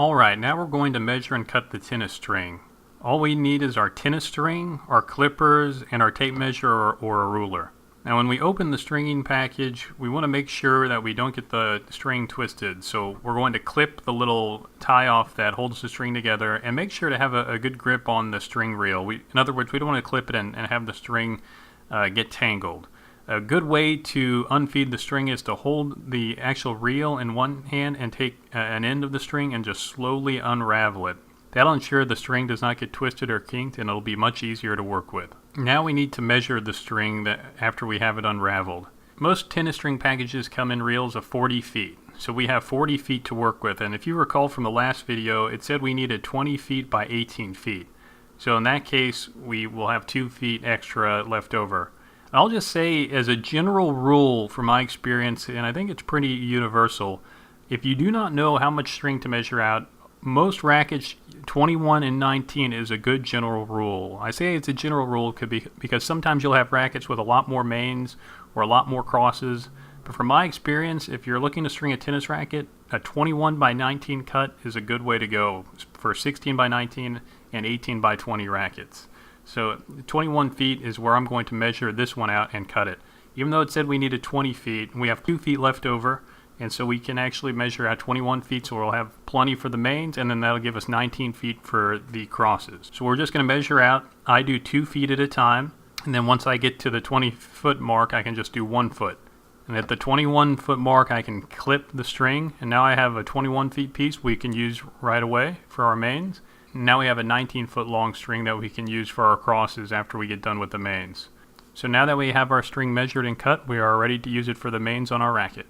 Alright, now we're going to measure and cut the tennis string. All we need is our tennis string, our clippers, and our tape measure or a ruler. Now when we open the stringing package, we want to make sure that we don't get the string twisted. So we're going to clip the little tie off that holds the string together and make sure to have a good grip on the string reel. In other words, we don't want to clip it and have the string get tangled. A good way to unfeed the string is to hold the actual reel in one hand and take an end of the string and just slowly unravel it. That'll ensure the string does not get twisted or kinked, and it'll be much easier to work with. Now we need to measure the string after we have it unraveled. Most tennis string packages come in reels of 40 feet. So we have 40 feet to work with, and if you recall from the last video, it said we needed 20 feet by 18 feet. So in that case, we will have 2 feet extra left over. I'll just say, as a general rule from my experience, and I think it's pretty universal, if you do not know how much string to measure out, most rackets 21 and 19 is a good general rule. I say it's a general rule because sometimes you'll have rackets with a lot more mains or a lot more crosses. But from my experience, if you're looking to string a tennis racket, a 21 by 19 cut is a good way to go for 16 by 19 and 18 by 20 rackets. So 21 feet is where I'm going to measure this one out and cut it. Even though it said we needed 20 feet, we have 2 feet left over, and so we can actually measure out 21 feet, so we'll have plenty for the mains, and then that'll give us 19 feet for the crosses. So we're just going to measure out. I do 2 feet at a time, and then once I get to the 20-foot mark, I can just do 1 foot. And at the 21-foot mark, I can clip the string, and now I have a 21 feet piece we can use right away for our mains. Now we have a 19-foot long string that we can use for our crosses after we get done with the mains. So now that we have our string measured and cut, we are ready to use it for the mains on our racket.